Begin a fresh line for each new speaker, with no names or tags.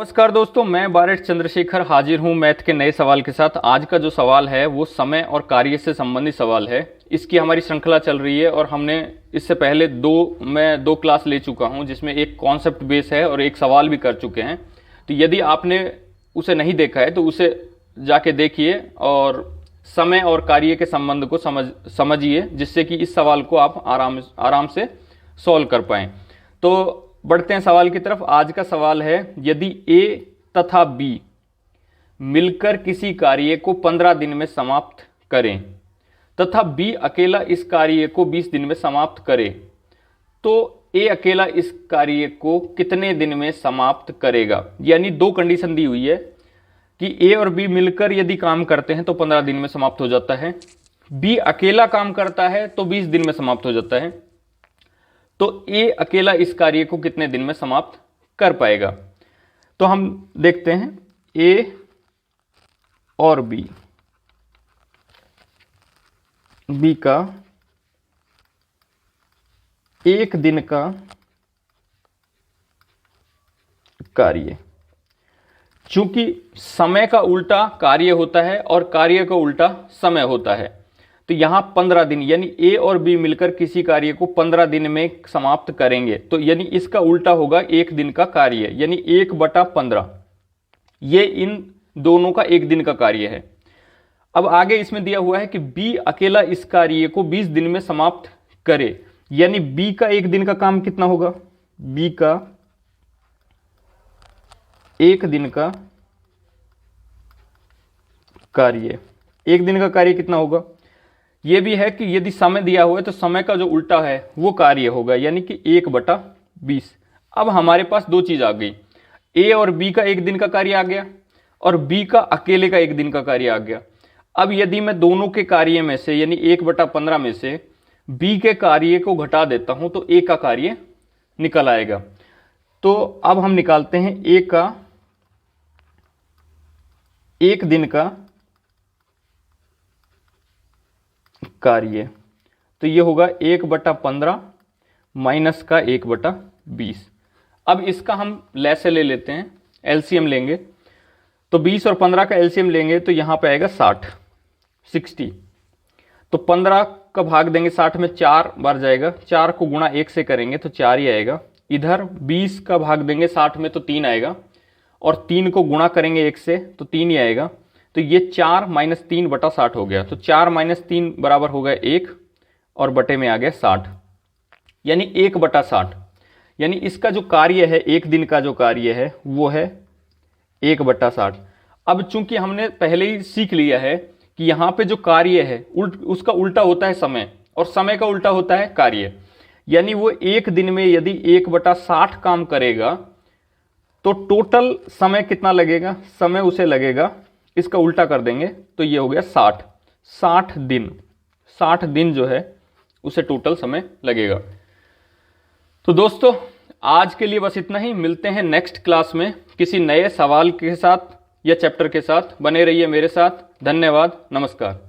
नमस्कार दोस्तों, मैं बारेट चंद्रशेखर हाजिर हूं मैथ के नए सवाल के साथ। आज का जो सवाल है वो समय और कार्य से संबंधित सवाल है। इसकी हमारी श्रृंखला चल रही है और हमने इससे पहले दो क्लास ले चुका हूं, जिसमें एक कॉन्सेप्ट बेस है और एक सवाल भी कर चुके हैं। तो यदि आपने उसे नहीं देखा है तो उसे जाके देखिए और समय और कार्य के संबंध को समझिए, जिससे कि इस सवाल को आप आराम से सॉल्व कर पाएं। तो बढ़ते हैं सवाल की तरफ। आज का सवाल है, यदि ए तथा बी मिलकर किसी कार्य को 15 दिन में समाप्त करें तथा बी अकेला इस कार्य को 20 दिन में समाप्त करे, तो ए अकेला इस कार्य को कितने दिन में समाप्त करेगा। यानी दो कंडीशन दी हुई है कि ए और बी मिलकर यदि काम करते हैं तो 15 दिन में समाप्त हो जाता है, बी अकेला काम करता है तो 20 दिन में समाप्त हो जाता है। तो ए अकेला इस कार्य को कितने दिन में समाप्त कर पाएगा। तो हम देखते हैं ए और बी का एक दिन का कार्य। चूंकि समय का उल्टा कार्य होता है और कार्य का उल्टा समय होता है, तो यहां 15 दिन, यानी ए और बी मिलकर किसी कार्य को 15 दिन में समाप्त करेंगे, तो यानी इसका उल्टा होगा एक दिन का कार्य, यानी 1/15। ये इन दोनों का एक दिन का कार्य है। अब आगे इसमें दिया हुआ है कि बी अकेला इस कार्य को 20 दिन में समाप्त करे, यानी बी का एक दिन का काम कितना होगा। बी का एक दिन का कार्य, एक दिन का कार्य कितना होगा। यह भी है कि यदि समय दिया हुआ है तो समय का जो उल्टा है वो कार्य होगा, यानी कि 1/20। अब हमारे पास दो चीज आ गई, ए और बी का एक दिन का कार्य आ गया और बी का अकेले का एक दिन का कार्य आ गया। अब यदि मैं दोनों के कार्य में से, यानी 1/15 में से बी के कार्य को घटा देता हूं तो ए का कार्य निकल आएगा। तो अब हम निकालते हैं ए का एक दिन का कार्य। तो ये होगा 1/15 माइनस का 1/20। अब इसका हम लैसे ले लेते हैं, एलसीएम लेंगे। तो 20 और 15 का एलसीएम लेंगे तो यहां पे आएगा 60। तो 15 का भाग देंगे 60 में, 4 बार जाएगा, 4 को गुणा 1 से करेंगे तो 4 ही आएगा। इधर 20 का भाग देंगे 60 में तो 3 आएगा, और 3 को गुणा करेंगे 1 से तो 3 ही आएगा। तो ये 4 - 3/60 हो गया। तो 4 - 3 बराबर हो गया 1, और बटे में आ गया 60, यानी 1/60। यानी इसका जो कार्य है, एक दिन का जो कार्य है वो है 1/60। अब चूंकि हमने पहले ही सीख लिया है कि यहां पे जो कार्य है उसका उल्टा होता है समय, और समय का उल्टा होता है कार्य। यानी वो एक दिन में यदि 1/60 काम करेगा तो टोटल समय कितना लगेगा, समय उसे लगेगा, इसका उल्टा कर देंगे तो ये हो गया 60 दिन। 60 दिन जो है उसे टोटल समय लगेगा। तो दोस्तों आज के लिए बस इतना ही। मिलते हैं नेक्स्ट क्लास में किसी नए सवाल के साथ या चैप्टर के साथ। बने रहिए मेरे साथ। धन्यवाद, नमस्कार।